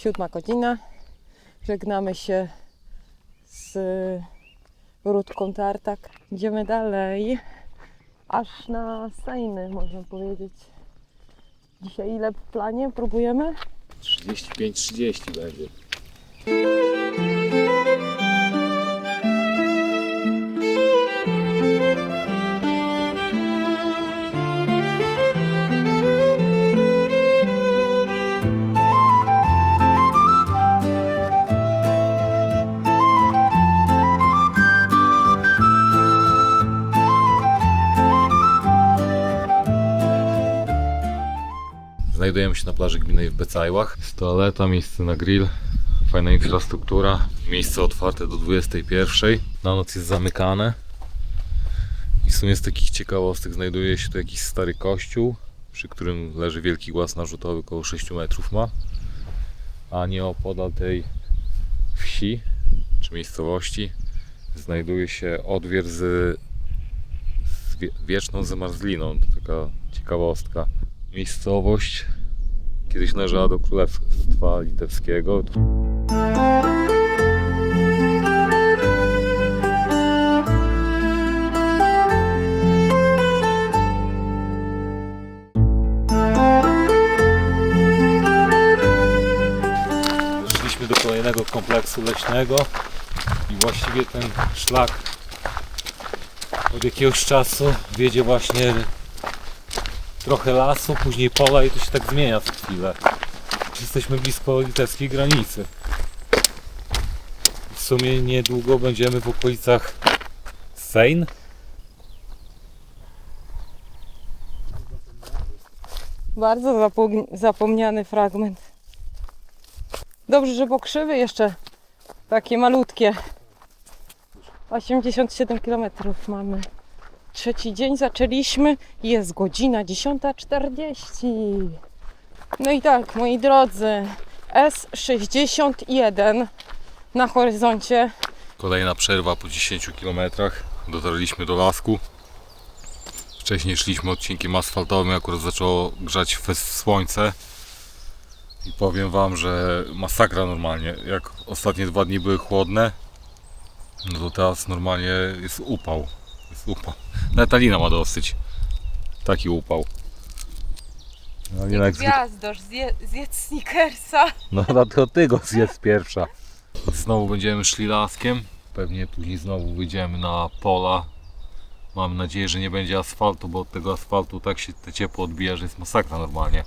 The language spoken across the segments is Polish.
7 godzina. Żegnamy się z Rudką Tartak. Idziemy dalej, aż na Sejny, można powiedzieć. Dzisiaj ile w planie próbujemy? 35-30 będzie. Znajdujemy się na plaży gminnej w Becajłach. Jest toaleta, miejsce na grill, fajna infrastruktura, miejsce otwarte do 21. Na noc jest zamykane. I w sumie z takich ciekawostek znajduje się tu jakiś stary kościół, przy którym leży wielki głaz narzutowy, około 6 metrów ma. A nieopodal tej wsi, czy miejscowości, znajduje się odwierz z wieczną zamarzliną. To taka ciekawostka. Miejscowość kiedyś należała do Królestwa Litewskiego. Doszliśmy do kolejnego kompleksu leśnego i właściwie ten szlak od jakiegoś czasu wiedzie właśnie trochę lasu, później pola i to się tak zmienia co chwilę. Jesteśmy blisko litewskiej granicy. W sumie niedługo będziemy w okolicach Sejn. Bardzo zapomniany fragment. Dobrze, że pokrzywy jeszcze takie malutkie. 87 km mamy. Trzeci dzień zaczęliśmy i jest godzina 10:40. No i tak, moi drodzy, S61 na horyzoncie. Kolejna przerwa po 10 km. Dotarliśmy do lasku. Wcześniej szliśmy odcinkiem asfaltowym, akurat zaczęło grzać słońce. I powiem wam, że masakra normalnie. Jak ostatnie 2 dni były chłodne, no to teraz normalnie jest upał. Nawet ta lina ma dosyć. Taki upał. No, Jak gwiazdosz, zjedz Snickersa. no dlatego ty go zjedz pierwsza. Znowu będziemy szli laskiem. Pewnie później znowu wyjdziemy na pola. Mam nadzieję, że nie będzie asfaltu, bo od tego asfaltu tak się te ciepło odbija, że jest masakra normalnie.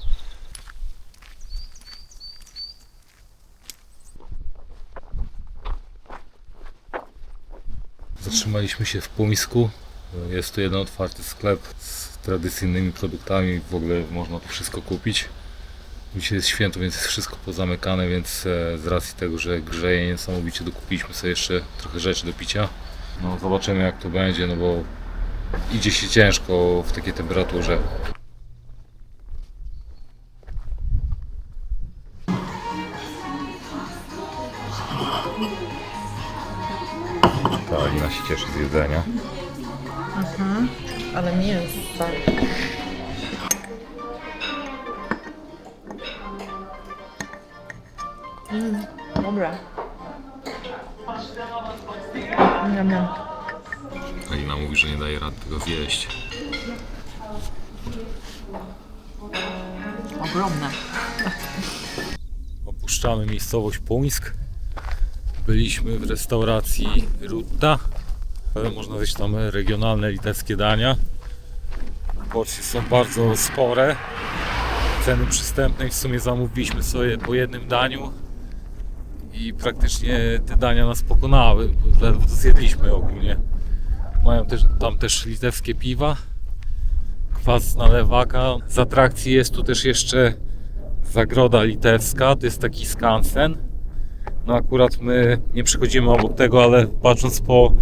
Zatrzymaliśmy się w Puńsku. Jest tu jeden otwarty sklep z tradycyjnymi produktami. W ogóle można tu wszystko kupić. Dzisiaj jest święto, więc jest wszystko pozamykane, więc z racji tego, że grzeje niesamowicie, dokupiliśmy sobie jeszcze trochę rzeczy do picia. No zobaczymy jak to będzie, no bo idzie się ciężko w takiej temperaturze. Ta Alina się cieszy z jedzenia. Ale mięso. Dobra. Miam. Alina mówi, że nie daje rady tego zjeść. Ogromne. Opuszczamy miejscowość Puńsk. Byliśmy w restauracji Rutta. Można zjeść tam regionalne litewskie dania. Porcje są bardzo spore. Ceny przystępne i w sumie zamówiliśmy sobie po jednym daniu. I praktycznie te dania nas pokonały, bo ledwo to zjedliśmy ogólnie. Mają tam też litewskie piwa. Kwas na lewaka. Z atrakcji jest tu też jeszcze Zagroda Litewska. To jest taki skansen. No akurat my nie przechodzimy obok tego, ale patrząc po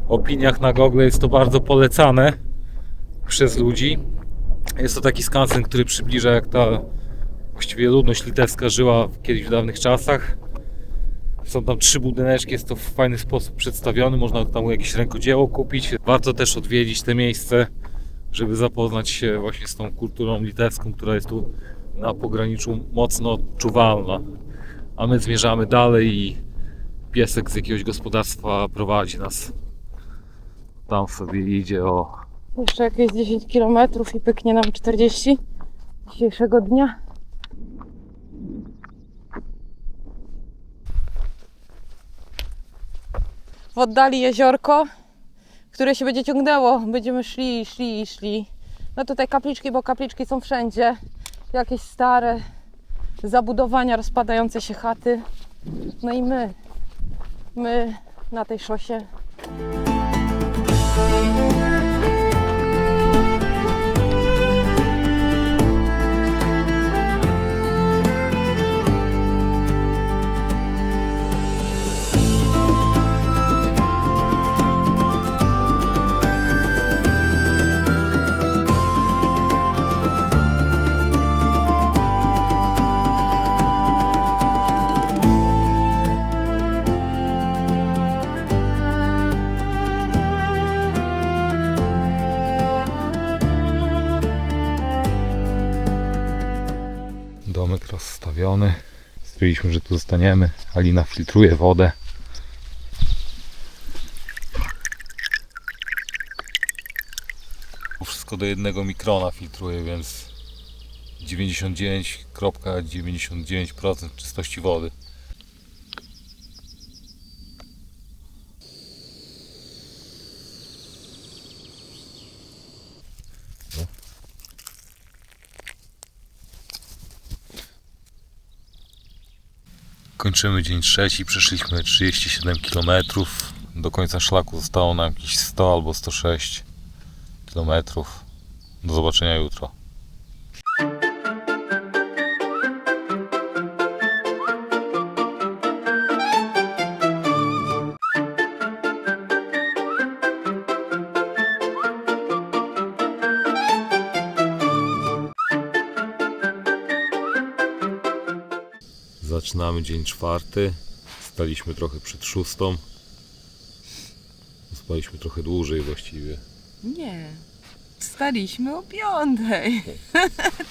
opiniach na Google jest to bardzo polecane przez ludzi. Jest to taki skansen, który przybliża jak ta właściwie ludność litewska żyła kiedyś w dawnych czasach. Są tam 3 budyneczki, jest to w fajny sposób przedstawiony, można tam jakieś rękodzieło kupić. Warto też odwiedzić te miejsce, żeby zapoznać się właśnie z tą kulturą litewską, która jest tu na pograniczu mocno odczuwalna. a my zmierzamy dalej i piesek z jakiegoś gospodarstwa prowadzi nas. Tam sobie idzie o... Jeszcze jakieś 10 km i pyknie nam 40 dzisiejszego dnia. W oddali jeziorko, które się będzie ciągnęło. Będziemy szli. No tutaj kapliczki, bo kapliczki są wszędzie. Jakieś stare zabudowania, rozpadające się chaty. No i my na tej szosie. Domek rozstawiony. Stwierdziliśmy, że tu zostaniemy. Alina filtruje wodę. Wszystko do 1 mikrona filtruje, więc 99,99% czystości wody. Kończymy dzień trzeci, przeszliśmy 37 km. Do końca szlaku zostało nam jakieś 100 albo 106 km. Do zobaczenia jutro. Zaczynamy dzień czwarty. Staliśmy trochę przed 6. Spaliśmy trochę dłużej właściwie. Nie, wstaliśmy o 5.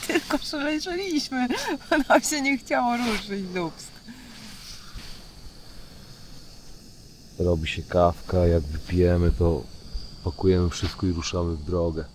Tylko że leżeliśmy, bo nam się nie chciało ruszyć dupsk. Robi się kawka, jak wypijemy, to pakujemy wszystko i ruszamy w drogę.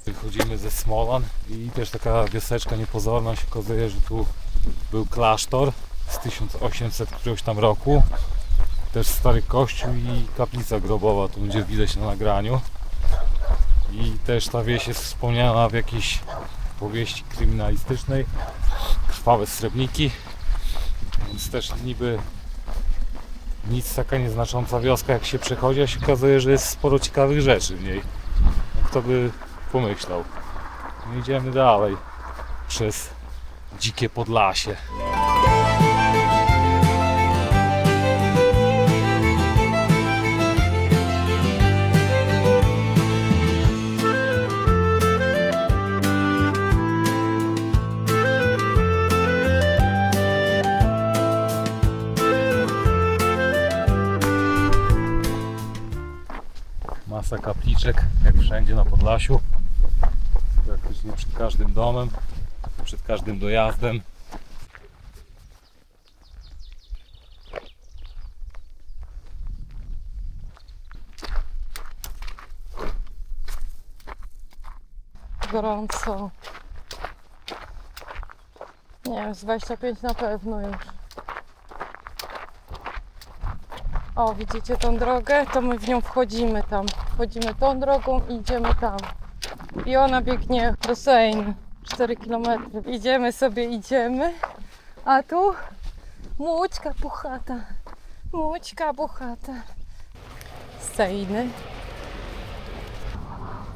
Wychodzimy ze Smolan i też taka wioseczka niepozorna, się okazuje, że tu był klasztor z 1800 któregoś tam roku. Też stary kościół i kaplica grobowa, tu będzie widać na nagraniu. I też ta wieś jest wspomniana w jakiejś powieści kryminalistycznej. Krwawe srebrniki, więc też niby nic, taka nieznacząca wioska jak się przechodzi, a się okazuje, że jest sporo ciekawych rzeczy w niej. No, kto by pomyślał. No, idziemy dalej przez dzikie Podlasie. Masa kapliczek, jak wszędzie na Podlasiu. Praktycznie przed każdym domem, przed każdym dojazdem. Gorąco. Nie wiem, z 25 na pewno już. O, widzicie tą drogę? To my w nią wchodzimy tam. Wchodzimy tą drogą i idziemy tam. I ona biegnie do Sejnu. 4 km. Idziemy sobie, idziemy. A tu Łódźka puchata. Łódźka puchata. Sejny.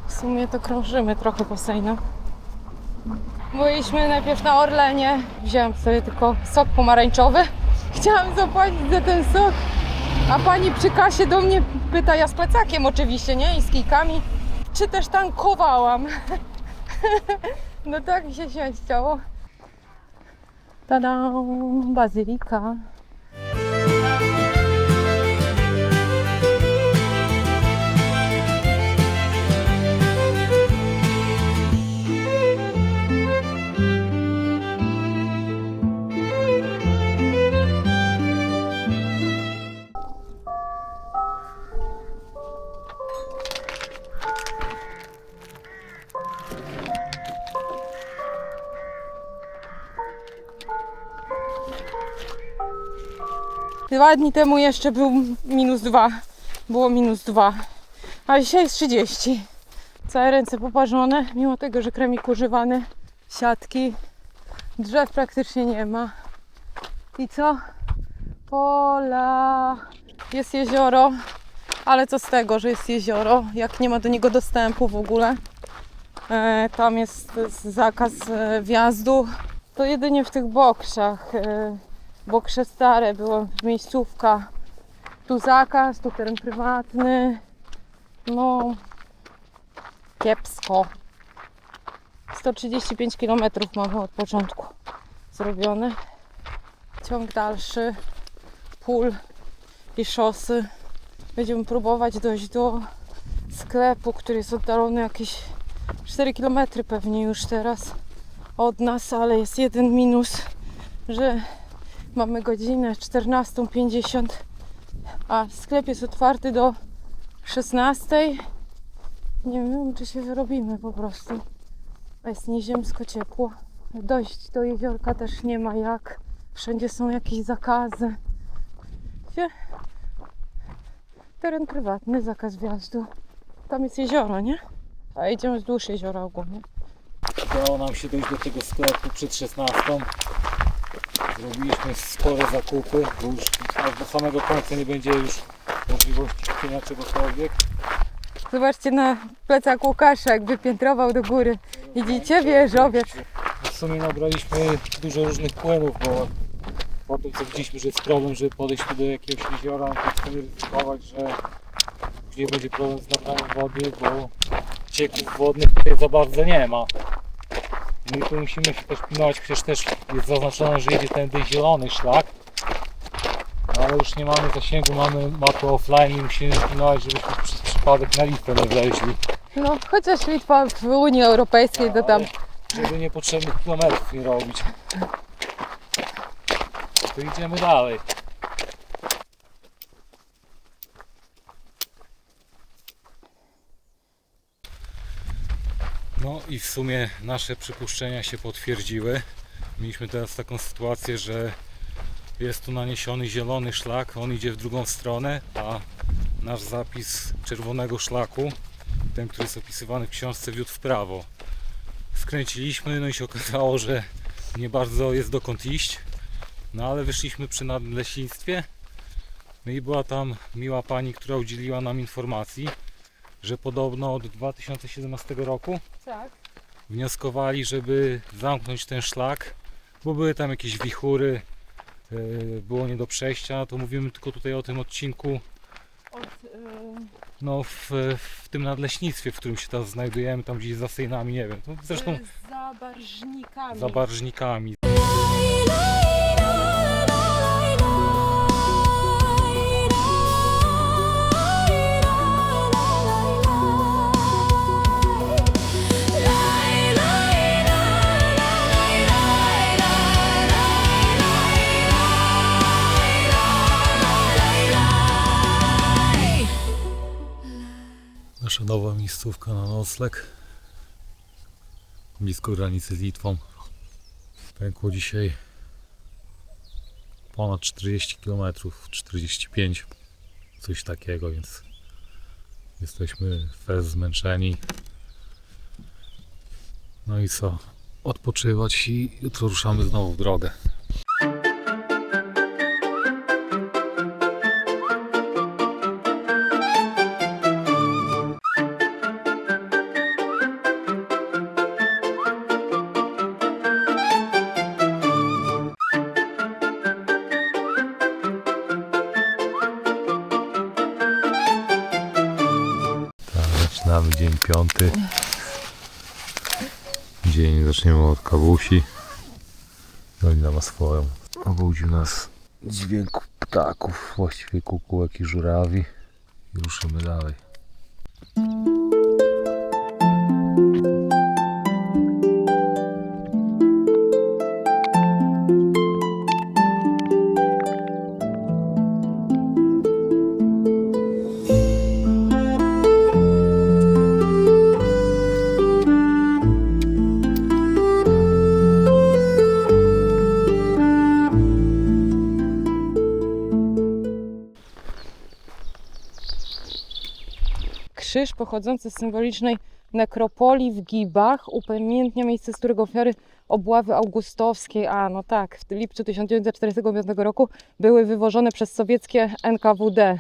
W sumie to krążymy trochę po Sejnu. Byliśmy najpierw na Orlenie. Wziąłem sobie tylko sok pomarańczowy. Chciałam zapłacić za ten sok. A pani przy kasie do mnie pyta, ja z plecakiem oczywiście, nie? I z kijkami. Czy też tankowałam? No tak mi się śmiać chciało. Tada! Bazylika. Dwa dni temu jeszcze był -2. Było -2. A dzisiaj jest 30. Całe ręce poparzone, mimo tego, że kremik używany. Siatki. Drzew praktycznie nie ma. I co? Pola. Jest jezioro. Ale co z tego, że jest jezioro, jak nie ma do niego dostępu w ogóle. Tam jest zakaz wjazdu. To jedynie w tych bokrzach. Bokrze stare, była miejscówka. Tu zakaz, tu teren prywatny. No, kiepsko. 135 km mamy od początku zrobiony. Ciąg dalszy, pól i szosy. Będziemy próbować dojść do sklepu, który jest oddalony jakieś 4 km pewnie już teraz od nas, ale jest jeden minus, że mamy godzinę 14:50, a sklep jest otwarty do 16:00. Nie wiem, czy się wyrobimy po prostu. A jest nieziemsko ciepło. Dojść do jeziorka też nie ma jak. Wszędzie są jakieś zakazy. Gdzie? Teren prywatny, zakaz wjazdu. Tam jest jezioro, nie? A idziemy wzdłuż jeziora ogólnie. Udało nam się dojść do tego sklepu przed 16:00. Zrobiliśmy spore zakupy, bo już do samego końca nie będzie już możliwości kupienia czegokolwiek. Zobaczcie na plecak Łukasza, jak wypiętrował do góry. Widzicie? Wieżowiec. W sumie nabraliśmy dużo różnych płynów, bo po tym co widzieliśmy, że jest problem, żeby podejść tu do jakiegoś jeziora, to chcemy ryzykować, że później będzie problem z nabraniem wody, bo cieków wodnych tutaj za bardzo nie ma. No i tu musimy się też pilnować, przecież też jest zaznaczone, że jedzie ten zielony szlak. No ale już nie mamy zasięgu, mamy mapę offline i musimy pilnować, żebyśmy przez przypadek na Litwę nie wleźli. No, chociaż Litwa w Unii Europejskiej to tam. Żeby niepotrzebnych kilometrów nie robić. To idziemy dalej. No i w sumie nasze przypuszczenia się potwierdziły. Mieliśmy teraz taką sytuację, że jest tu naniesiony zielony szlak, on idzie w drugą stronę, a nasz zapis czerwonego szlaku, ten, który jest opisywany w książce, wiódł w prawo. Skręciliśmy, no i się okazało, że nie bardzo jest dokąd iść, no ale wyszliśmy przy nadleśnictwie, no i była tam miła pani, która udzieliła nam informacji, że podobno od 2017 roku Tak. wnioskowali, żeby zamknąć ten szlak, bo były tam jakieś wichury, było nie do przejścia. To mówimy tylko tutaj o tym odcinku, no w tym nadleśnictwie, w którym się teraz znajdujemy, tam gdzieś za Sejnami, nie wiem, to zresztą za barżnikami. za barżnikami. Nasza nowa miejscówka na nocleg blisko granicy z Litwą. Pękło dzisiaj ponad 40 km, 45, coś takiego, więc jesteśmy fest zmęczeni. No i co? Odpoczywać i jutro ruszamy znowu w drogę. Zaczynamy dzień 5. Dzień zaczniemy od kawusi. Dolina ma swoją. Obudził nas dźwięk ptaków, właściwie kukułek i żurawi. I ruszymy dalej. Krzyż pochodzący z symbolicznej nekropolii w Gibach upamiętnia miejsce, z którego ofiary obławy augustowskiej, no tak, w lipcu 1945 roku były wywożone przez sowieckie NKWD.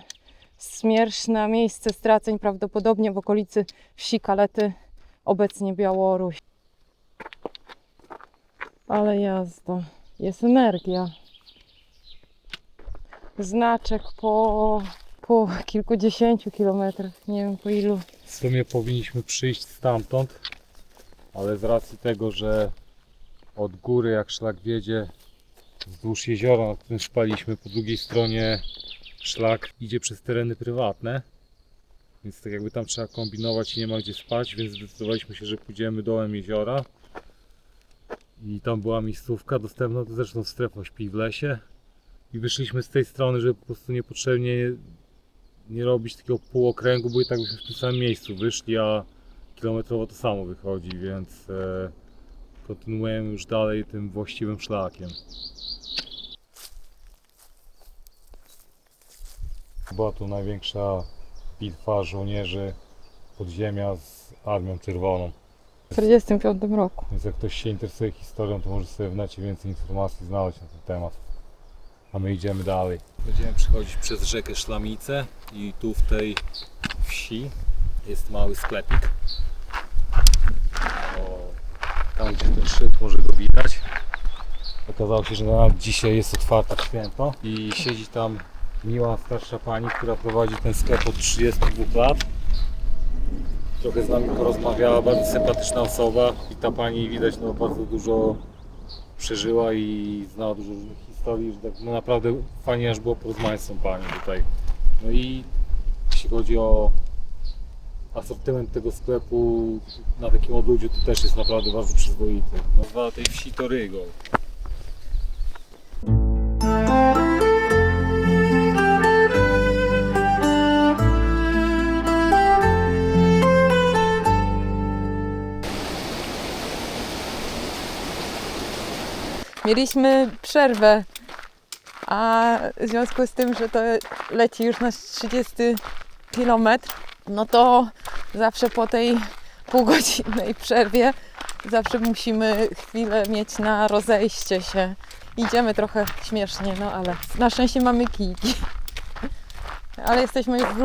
Śmierć na miejsce straceń prawdopodobnie w okolicy wsi Kalety, obecnie Białoruś. Ale jazda, jest energia. Znaczek po kilkudziesięciu kilometrach, nie wiem po ilu. W sumie powinniśmy przyjść stamtąd, ale z racji tego, że od góry jak szlak wiedzie wzdłuż jeziora, na którym szpaliśmy, po drugiej stronie szlak idzie przez tereny prywatne, więc tak jakby tam trzeba kombinować i nie ma gdzie spać, więc zdecydowaliśmy się, że pójdziemy dołem jeziora i tam była miejscówka dostępna, to zresztą strefa śpi w lesie i wyszliśmy z tej strony, żeby po prostu niepotrzebnie nie robić takiego półokręgu, bo i tak byśmy w tym samym miejscu wyszli, a kilometrowo to samo wychodzi, więc kontynuujemy już dalej tym właściwym szlakiem. Była tu największa bitwa żołnierzy podziemia z Armią Czerwoną. W 1945 roku. Więc jak ktoś się interesuje historią, to może sobie w necie więcej informacji znaleźć na ten temat. A my idziemy dalej. Będziemy przechodzić przez rzekę Szlamicę i tu w tej wsi jest mały sklepik. Tam gdzie ten szyb, może go widać. Okazało się, że nawet dzisiaj jest otwarta święto i siedzi tam miła starsza pani, która prowadzi ten sklep od 32 lat. Trochę z nami porozmawiała, bardzo sympatyczna osoba i ta pani widać bardzo dużo przeżyła i znała dużo różnych historii, że tak, naprawdę fajnie aż było porozmawiać z tą panią tutaj. No i jeśli chodzi o asortyment tego sklepu na takim odludziu, to też jest naprawdę bardzo przyzwoity. Nazwa tej wsi to Rygol. Mieliśmy przerwę, a w związku z tym, że to leci już nasz 30 kilometr, no to zawsze po tej półgodzinnej przerwie zawsze musimy chwilę mieć na rozejście się. Idziemy trochę śmiesznie, no ale na szczęście mamy kijki. Ale jesteśmy już w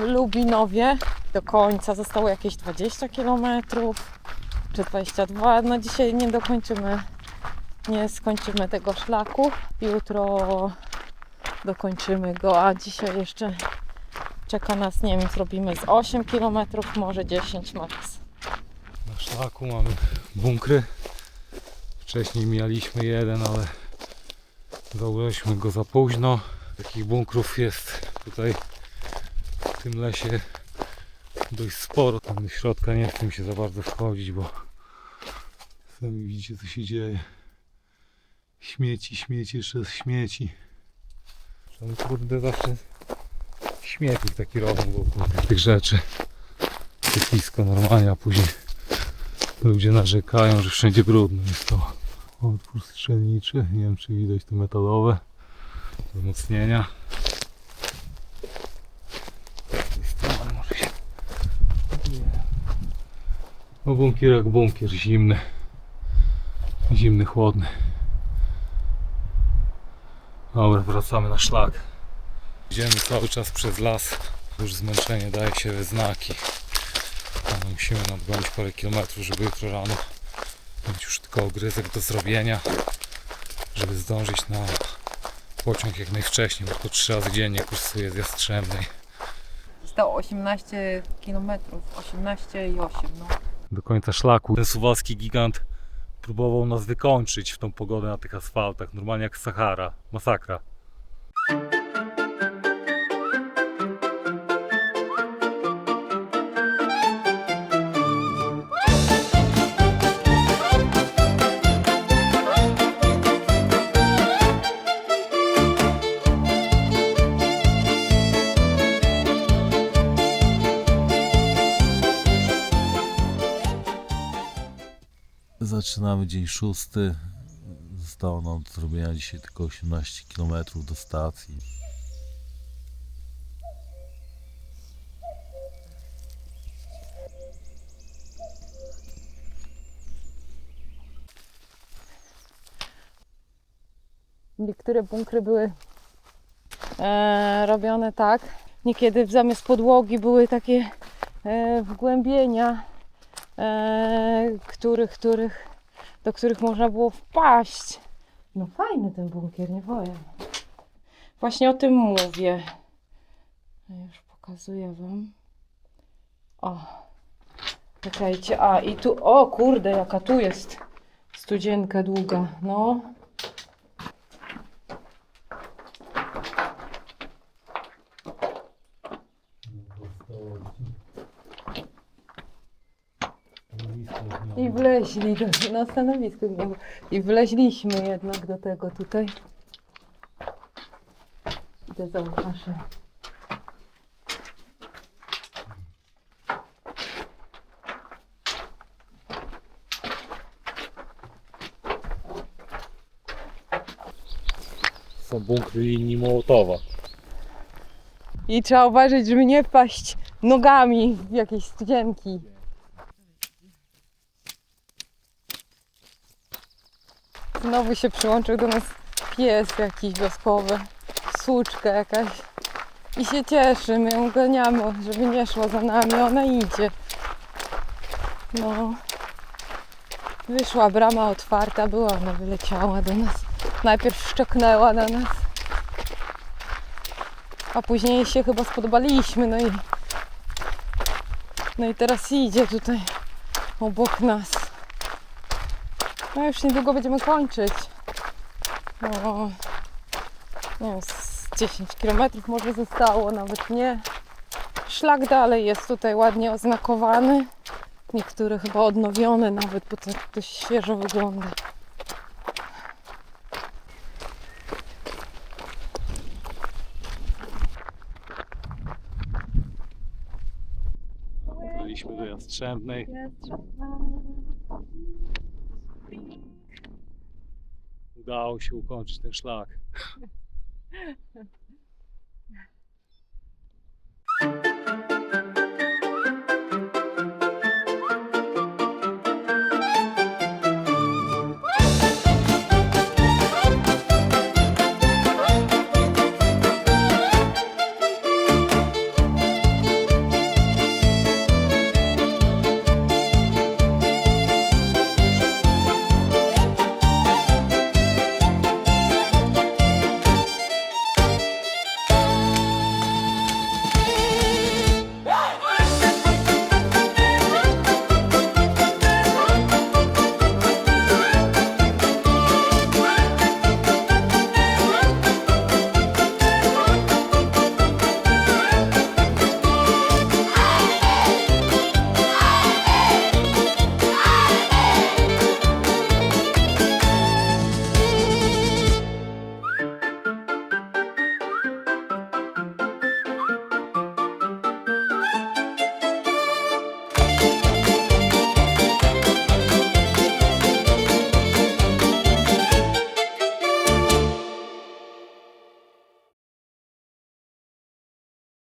Lubinowie. Do końca zostało jakieś 20 km czy 22. No dzisiaj nie dokończymy. Nie skończymy tego szlaku. Jutro dokończymy go, a dzisiaj jeszcze czeka nas, nie wiem, zrobimy z 8 km, może 10 max. Na szlaku mamy bunkry. Wcześniej mieliśmy jeden, ale założyliśmy go za późno. Takich bunkrów jest tutaj w tym lesie dość sporo. Tam do środka nie chcę mi się za bardzo wchodzić, bo sami widzicie, co się dzieje. Śmieci, śmieci, jeszcze śmieci. Tam kurde zawsze śmietnik taki robią wokół tych rzeczy. Sypisko normalnie, a później ludzie narzekają, że wszędzie brudno jest to. Otwór strzelniczy, nie wiem czy widać to metalowe wzmocnienia. Z tej strony może się No bunkier jak bunkier, zimny. Zimny, chłodny. Dobra, wracamy na szlak. Idziemy cały czas przez las. Już zmęczenie daje się we znaki. Ale musimy nadgonić parę kilometrów, żeby jutro rano mieć już tylko ogryzek do zrobienia, żeby zdążyć na pociąg jak najwcześniej, bo to 3 razy dziennie kursuje z Jastrzębnej. Zostało 18 km, 18,8 no. Do końca szlaku. Ten suwalski gigant próbował nas wykończyć w tą pogodę na tych asfaltach, normalnie jak Sahara. Masakra. Zaczynamy dzień 6. Zostało nam do zrobienia dzisiaj tylko 18 km do stacji. Niektóre bunkry były robione tak. Niekiedy zamiast podłogi były takie wgłębienia, do których można było wpaść. No fajny ten bunkier, nie powiem. Właśnie o tym mówię. Już pokazuję wam. O, czekajcie. A i tu, o kurde, jaka tu jest studzienka długa. No. I wleźli na stanowisku i wleźliśmy jednak do tego tutaj. Idę zauważyć. Są bunkry linii Mołotowa. I trzeba uważać, żeby nie wpaść nogami w jakieś studzienki. Znowu się przyłączył do nas pies jakiś wioskowy, słuczka jakaś. I się cieszy, my ją ganiamy, żeby nie szła za nami, ona idzie. No. Wyszła, brama otwarta była, ona wyleciała do nas. Najpierw szczeknęła na nas, a później się chyba spodobaliśmy, no i teraz idzie tutaj obok nas. No już niedługo będziemy kończyć. No, nie wiem, z 10 km może zostało, nawet nie. Szlak dalej jest tutaj ładnie oznakowany. Niektóre chyba odnowione nawet, bo to dość świeżo wygląda. Byliśmy do Jastrzębnej. Udało się ukończyć ten szlak.